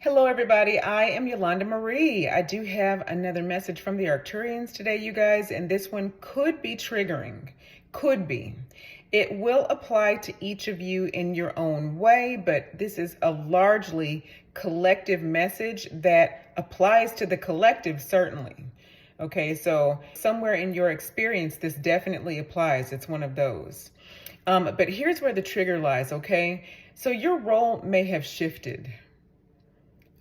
Hello, everybody. I am Yolanda Marie. I do have another message from the Arcturians today, you guys, and this one could be triggering. Could be. It will apply to each of you in your own way, but this is a largely collective message that applies to the collective, certainly. Okay, so somewhere in your experience, this definitely applies. It's one of those. But here's where the trigger lies, okay? So your role may have shifted.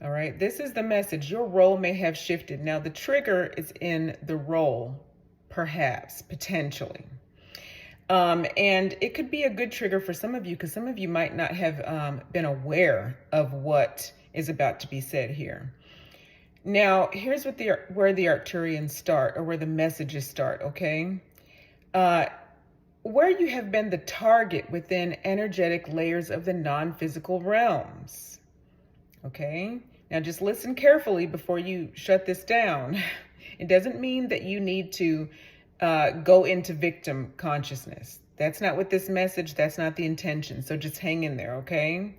All right, this is the message. Your role may have shifted. Now, the trigger is in the role, perhaps, potentially. And it could be a good trigger for some of you because some of you might not have been aware of what is about to be said here. Now, here's where the Arcturians start, or where the messages start, okay? Where you have been the target within energetic layers of the non-physical realms. Okay, now just listen carefully before you shut this down. It doesn't mean that you need to go into victim consciousness. That's not what this message, that's not the intention. So just hang in there, okay?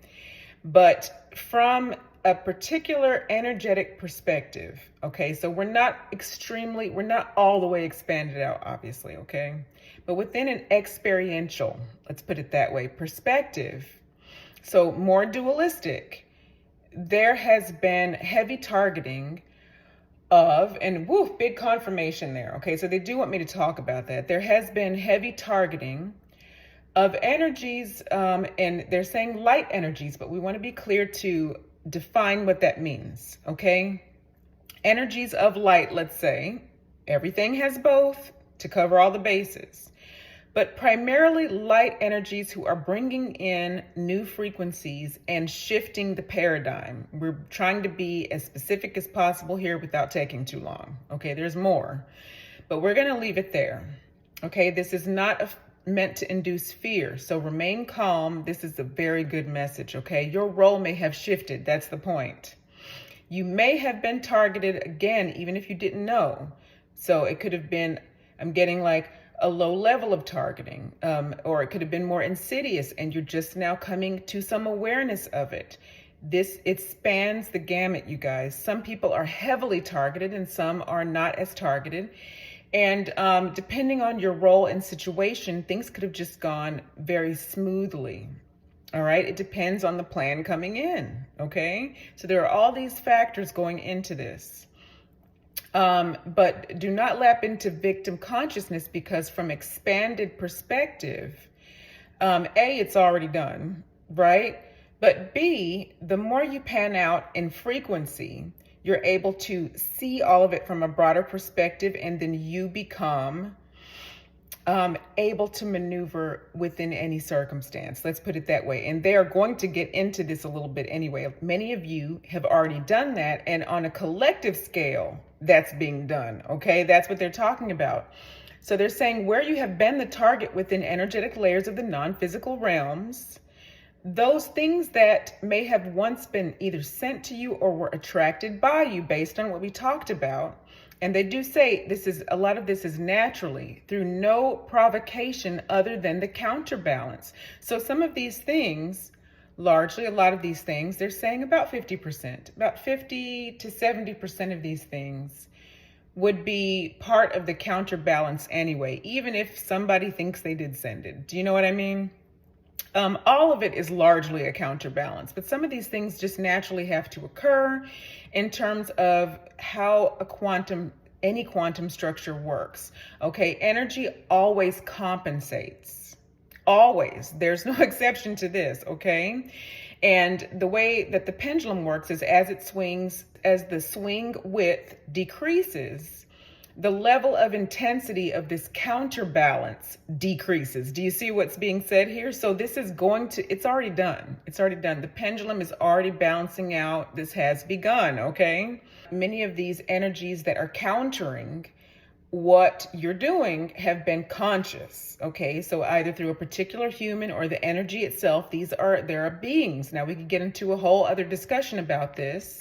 But from a particular energetic perspective, okay? So we're not all the way expanded out, obviously, okay? But within an experiential, let's put it that way, perspective, so more dualistic, there has been heavy targeting of, and woof, big confirmation there. Okay, so they do want me to talk about that. There has been heavy targeting of energies, and they're saying light energies, but we want to be clear to define what that means, okay? Energies of light, let's say, everything has both to cover all the bases. But primarily light energies who are bringing in new frequencies and shifting the paradigm. We're trying to be as specific as possible here without taking too long. Okay, there's more, but we're going to leave it there. Okay, this is not meant to induce fear. So remain calm. This is a very good message. Okay, your role may have shifted. That's the point. You may have been targeted again, even if you didn't know. So it could have been, I'm getting like, a low level of targeting, or it could have been more insidious and you're just now coming to some awareness of it. It spans the gamut, you guys. Some people are heavily targeted and some are not as targeted. And depending on your role and situation, things could have just gone very smoothly. All right, it depends on the plan coming in, okay? So there are all these factors going into this. But do not lap into victim consciousness because from expanded perspective, A, it's already done, right? But B, the more you pan out in frequency, you're able to see all of it from a broader perspective, and then you become able to maneuver within any circumstance. Let's put it that way. And they are going to get into this a little bit anyway. Many of you have already done that. And on a collective scale, that's being done. Okay, that's what they're talking about. So they're saying where you have been the target within energetic layers of the non-physical realms, those things that may have once been either sent to you or were attracted by you based on what we talked about. And they do say a lot of this is naturally through no provocation other than the counterbalance. So some of these things, largely a lot of these things, they're saying about 50%, about 50 to 70% of these things would be part of the counterbalance anyway, even if somebody thinks they did send it. Do you know what I mean? All of it is largely a counterbalance, but some of these things just naturally have to occur in terms of how any quantum structure works. Okay, energy always compensates. Always. There's no exception to this, okay? And the way that the pendulum works is as the swing width decreases, the level of intensity of this counterbalance decreases. Do you see what's being said here? So this is it's already done. It's already done. The pendulum is already balancing out. This has begun, okay? Many of these energies that are countering what you're doing have been conscious, okay? So either through a particular human or the energy itself, there are beings. Now we could get into a whole other discussion about this.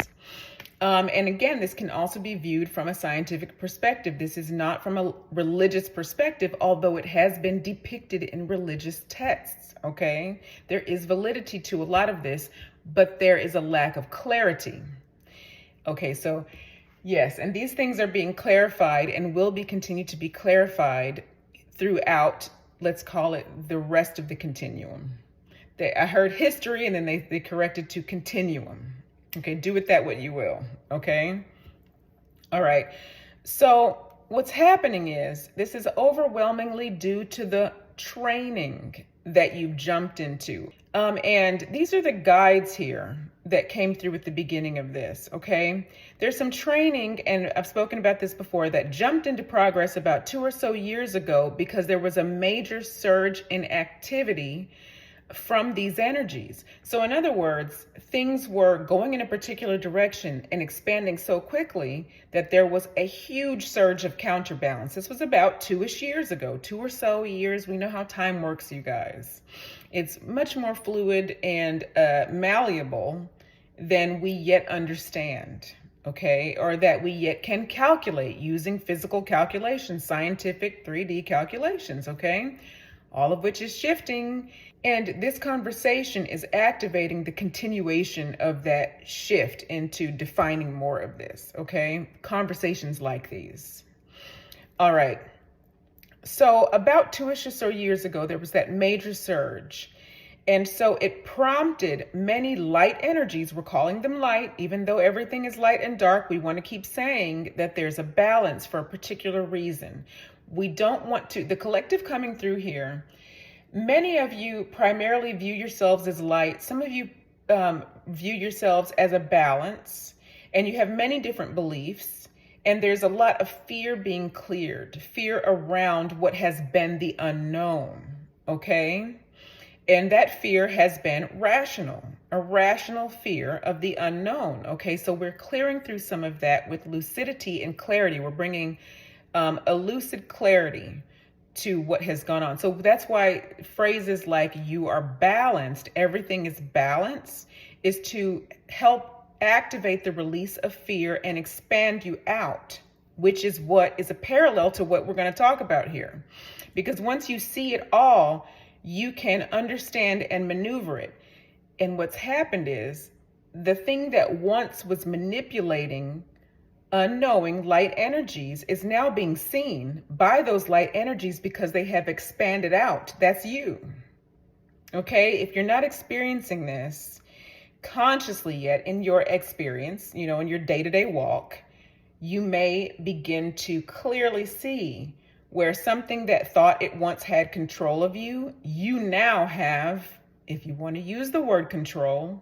And again, this can also be viewed from a scientific perspective. This is not from a religious perspective, although it has been depicted in religious texts, okay? There is validity to a lot of this. but there is a lack of clarity. Okay, so yes, and these things are being clarified and will be continued to be clarified throughout, let's call it, the rest of the continuum. I heard history, and then they corrected to continuum. Okay, do with that what you will, okay? All right, so what's happening is this is overwhelmingly due to the training that you've jumped into. And these are the guides here that came through at the beginning of this, okay? There's some training, and I've spoken about this before, that jumped into progress about 2 or so years ago because there was a major surge in activity from these energies. So in other words, things were going in a particular direction and expanding so quickly that there was a huge surge of counterbalance. This was about 2-ish years ago, 2 or so years. We know how time works, you guys. It's much more fluid and malleable than we yet understand, okay? Or that we yet can calculate using physical calculations, scientific 3D calculations, okay? All of which is shifting. And this conversation is activating the continuation of that shift into defining more of this, okay? Conversations like these. All right. So about 2-ish or so years ago, there was that major surge. And so it prompted many light energies. We're calling them light, even though everything is light and dark. We want to keep saying that there's a balance for a particular reason. We don't want to, the collective coming through here, many of you primarily view yourselves as light. Some of you view yourselves as a balance, and you have many different beliefs. And there's a lot of fear being cleared, fear around what has been the unknown, okay? And that fear has been rational, a rational fear of the unknown, okay? So we're clearing through some of that with lucidity and clarity. We're bringing a lucid clarity to what has gone on. So that's why phrases like "you are balanced," everything is balanced, is to help activate the release of fear and expand you out, which is what is a parallel to what we're going to talk about here. Because once you see it all, you can understand and maneuver it. And what's happened is the thing that once was manipulating unknowing light energies is now being seen by those light energies because they have expanded out. That's you. Okay? If you're not experiencing this consciously yet in your experience, in your day-to-day walk, you may begin to clearly see where something that thought it once had control of you, you now have, if you want to use the word control,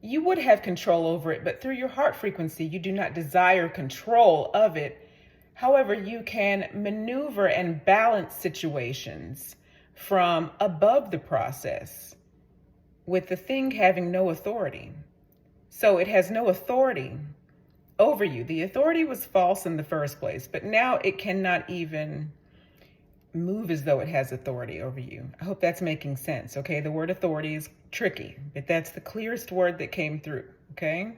you would have control over it, but through your heart frequency, you do not desire control of it. However, you can maneuver and balance situations from above the process with the thing having no authority. So it has no authority over you. The authority was false in the first place, but now it cannot even move as though it has authority over you. I hope that's making sense, okay? The word authority is tricky, but that's the clearest word that came through, okay?